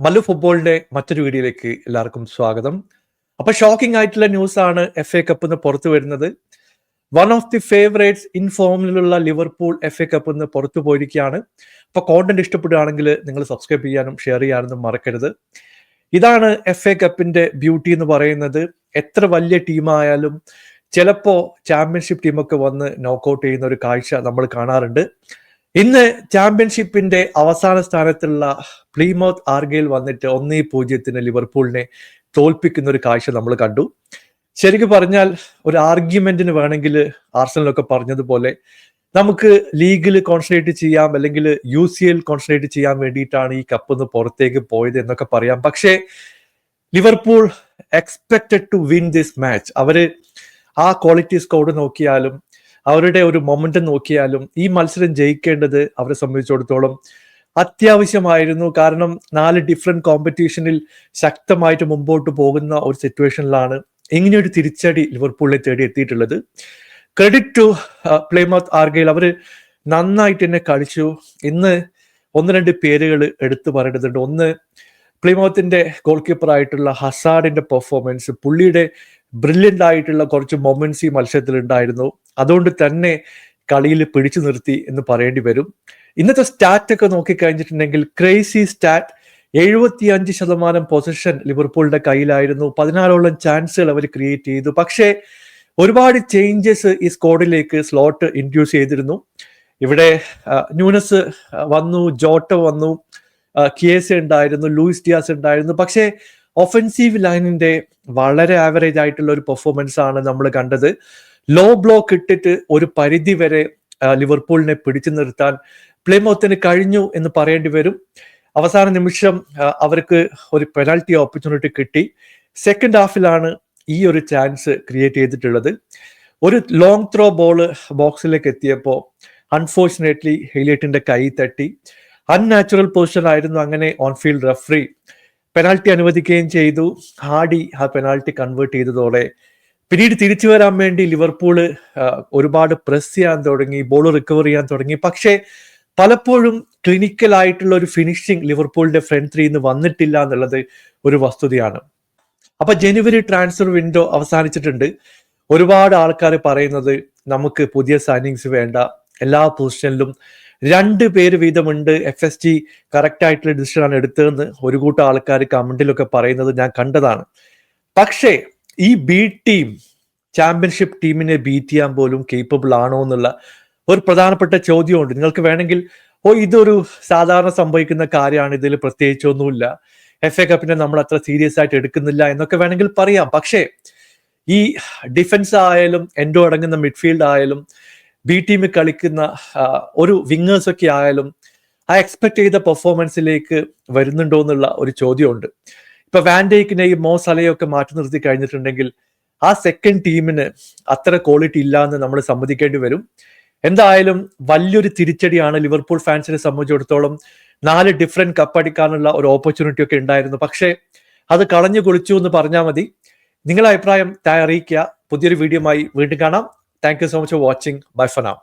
മല്ലു ഫുട്ബോളിന്റെ മറ്റൊരു വീഡിയോയിലേക്ക് എല്ലാവർക്കും സ്വാഗതം. അപ്പൊ ഷോക്കിംഗ് ആയിട്ടുള്ള ന്യൂസ് ആണ് FA കപ്പ് എന്ന് പുറത്തു വരുന്നത്. One of the favourites in ഫോമിലുള്ള ലിവർപൂൾ FA കപ്പ് എന്ന് പുറത്തു പോയിരിക്കുകയാണ്. അപ്പൊ കോണ്ടന്റ് ഇഷ്ടപ്പെടുകയാണെങ്കിൽ നിങ്ങൾ സബ്സ്ക്രൈബ് ചെയ്യാനും ഷെയർ ചെയ്യാനൊന്നും മറക്കരുത്. ഇതാണ് FA കപ്പിന്റെ ബ്യൂട്ടി എന്ന് പറയുന്നത്. എത്ര വലിയ ടീമായാലും ചിലപ്പോ ചാമ്പ്യൻഷിപ്പ് ടീമൊക്കെ വന്ന് നോക്കൗട്ട് ചെയ്യുന്ന ഒരു കാഴ്ച നമ്മൾ കാണാറുണ്ട്. ഇന്ന് ചാമ്പ്യൻഷിപ്പിന്റെ അവസാന സ്ഥാനത്തുള്ള പ്ലീമൗത്ത് ആർഗയിൽ വന്നിട്ട് 1-0 ലിവർപൂളിനെ തോൽപ്പിക്കുന്ന ഒരു കാഴ്ച നമ്മൾ കണ്ടു. ശരിക്കും പറഞ്ഞാൽ ഒരു ആർഗ്യുമെന്റിന് വേണമെങ്കിൽ ആർസണലൊക്കെ പറഞ്ഞതുപോലെ നമുക്ക് ലീഗിൽ കോൺസെൻട്രേറ്റ് ചെയ്യാം, അല്ലെങ്കിൽ UCL കോൺസെൻട്രേറ്റ് ചെയ്യാൻ വേണ്ടിയിട്ടാണ് ഈ കപ്പ് ഒന്ന് പുറത്തേക്ക് പോയത് എന്നൊക്കെ പറയാം. പക്ഷേ Liverpool expected to win this match. അവര് ആ ക്വാളിറ്റി സ്കോഡ് നോക്കിയാലും അവരുടെ ഒരു മൊമെന്റം നോക്കിയാലും ഈ മത്സരം ജയിക്കേണ്ടത് അവരെ സംബന്ധിച്ചിടത്തോളം അത്യാവശ്യമായിരുന്നു. കാരണം 4 ഡിഫറെന്റ് കോമ്പറ്റീഷനിൽ ശക്തമായിട്ട് മുമ്പോട്ട് പോകുന്ന ഒരു സിറ്റുവേഷനിലാണ് ഇങ്ങനെയൊരു തിരിച്ചടി ലിവർപൂളിനെ തേടി എത്തിയിട്ടുള്ളത്. Credit to പ്ലീമൗത്ത് ആർഗയിൽ. അവർ നന്നായിട്ട് തന്നെ കളിച്ചു. ഇന്ന് 1-2 പേരുകൾ എടുത്തു പറയേണ്ടതുണ്ട്. ഒന്ന്, പ്ലീമൗത്തിന്റെ ഗോൾ കീപ്പർ ആയിട്ടുള്ള ഹസാർഡിന്റെ പെർഫോമൻസ്. പുള്ളിയുടെ ബ്രില്യൻ്റ് ആയിട്ടുള്ള കുറച്ച് മൊമെന്റ്സ് ഈ മത്സരത്തിൽ ഉണ്ടായിരുന്നു. അതുകൊണ്ട് തന്നെ കളിയിൽ പിടിച്ചു നിർത്തി എന്ന് പറയേണ്ടി വരും. ഇന്നത്തെ സ്റ്റാറ്റ് ഒക്കെ നോക്കിക്കഴിഞ്ഞിട്ടുണ്ടെങ്കിൽ ക്രേസി സ്റ്റാറ്റ്. 75% പൊസിഷൻ ലിവർപൂളിന്റെ കയ്യിലായിരുന്നു. 14ഓളം ചാൻസുകൾ അവർ ക്രിയേറ്റ് ചെയ്തു. പക്ഷേ ഒരുപാട് ചേഞ്ചസ് ഈ സ്ക്വാഡിലേക്ക് സ്ലോട്ട് ഇൻട്രൊഡ്യൂസ് ചെയ്തിരുന്നു. ഇവിടെ ന്യൂനസ് വന്നു, ജോട്ട വന്നു, കിയേസ ഉണ്ടായിരുന്നു, ലൂയിസ് ഡിയാസ് ഉണ്ടായിരുന്നു. പക്ഷേ ഒഫൻസീവ് ലൈനിന്റെ വളരെ ആവറേജ് ആയിട്ടുള്ള ഒരു പെർഫോമൻസ് ആണ് നമ്മൾ കണ്ടത്. ലോ ബ്ലോക്ക് ഇട്ടിട്ട് ഒരു പരിധി വരെ ലിവർപൂളിനെ പിടിച്ചു നിർത്താൻ പ്ലീമൗത്തിന് കഴിഞ്ഞു എന്ന് പറയേണ്ടി വരും. അവസാന നിമിഷം അവർക്ക് ഒരു പെനാൽറ്റി ഓപ്പർച്യൂണിറ്റി കിട്ടി. സെക്കൻഡ് ഹാഫിലാണ് ഈ ഒരു ചാൻസ് ക്രിയേറ്റ് ചെയ്തിട്ടുള്ളത്. ഒരു ലോങ് ത്രോ ബോള് ബോക്സിലേക്ക് എത്തിയപ്പോൾ അൺഫോർച്ചുനേറ്റ്ലി ഹെയ്ലേറ്റിന്റെ കൈ തട്ടി. അൺനാച്ചുറൽ പൊസിഷൻ ആയിരുന്നു. അങ്ങനെ ഓൺ ഫീൽഡ് റഫറി പെനാൽറ്റി അനുവദിക്കുകയും ചെയ്തു. ഹാർഡി ആ പെനാൽറ്റി കൺവേർട്ട് ചെയ്തതോടെ പിന്നീട് തിരിച്ചു വരാൻ വേണ്ടി ലിവർപൂള് ഒരുപാട് പ്രസ് ചെയ്യാൻ തുടങ്ങി, ബോൾ റിക്കവർ ചെയ്യാൻ തുടങ്ങി. പക്ഷേ പലപ്പോഴും ക്ലിനിക്കൽ ആയിട്ടുള്ള ഒരു ഫിനിഷിംഗ് ലിവർപൂളിന്റെ ഫ്രണ്ട് ത്രീന്ന് വന്നിട്ടില്ല എന്നുള്ളത് ഒരു വസ്തുതയാണ്. അപ്പൊ ജനുവരി ട്രാൻസ്ഫർ വിൻഡോ അവസാനിച്ചിട്ടുണ്ട്. ഒരുപാട് ആൾക്കാർ പറയുന്നത് നമുക്ക് പുതിയ സൈനിങ്സ് വേണ്ട, എല്ലാ പൊസിഷനിലും 2 പേര് വീതമുണ്ട്, FSG കറക്റ്റ് ആയിട്ടുള്ള ഡിസിഷൻ ആണ് എടുത്തതെന്ന് ഒരു കൂട്ടം ആൾക്കാർ കമന്റിലൊക്കെ പറയുന്നത് ഞാൻ കണ്ടതാണ്. പക്ഷേ ഈ ബി ടീം ചാമ്പ്യൻഷിപ്പ് ടീമിനെ ബീറ്റ് ചെയ്യാൻ പോലും കേപ്പബിൾ ആണോ എന്നുള്ള ഒരു പ്രധാനപ്പെട്ട ചോദ്യമുണ്ട്. നിങ്ങൾക്ക് വേണമെങ്കിൽ ഇതൊരു സാധാരണ സംഭവിക്കുന്ന കാര്യമാണ്, ഇതിൽ പ്രത്യേകിച്ചൊന്നുമില്ല, FA കപ്പിനെ നമ്മൾ അത്ര സീരിയസ് ആയിട്ട് എടുക്കുന്നില്ല എന്നൊക്കെ വേണമെങ്കിൽ പറയാം. പക്ഷേ ഈ ഡിഫൻസ് ആയാലും എൻഡോ അടങ്ങുന്ന മിഡ്ഫീൽഡ് ആയാലും ബി ടീമിൽ കളിക്കുന്ന ഒരു വിങ്ങേഴ്സ് ഒക്കെ ആയാലും ആ എക്സ്പെക്ട് ചെയ്ത പെർഫോമൻസിലേക്ക് വരുന്നുണ്ടോ എന്നുള്ള ഒരു ചോദ്യമുണ്ട്. ഇപ്പൊ വാൻഡേക്കിനെയും മോ സലയും ഒക്കെ മാറ്റി നിർത്തി കഴിഞ്ഞിട്ടുണ്ടെങ്കിൽ ആ സെക്കൻഡ് ടീമിന് അത്ര ക്വാളിറ്റി ഇല്ല എന്ന് നമ്മൾ സമ്മതിക്കേണ്ടി വരും. എന്തായാലും വലിയൊരു തിരിച്ചടിയാണ് ലിവർപൂൾ ഫാൻസിനെ സംബന്ധിച്ചിടത്തോളം. 4 ഡിഫറെന്റ് കപ്പടിക്കാനുള്ള ഒരു ഓപ്പർച്യൂണിറ്റി ഒക്കെ ഉണ്ടായിരുന്നു. പക്ഷേ അത് കളഞ്ഞു കുളിച്ചു എന്ന് പറഞ്ഞാൽ മതി. നിങ്ങളുടെ അഭിപ്രായം അറിയിക്കുക. പുതിയൊരു വീഡിയോയുമായി വീണ്ടും കാണാം. Thank you so much for watching. Bye for now.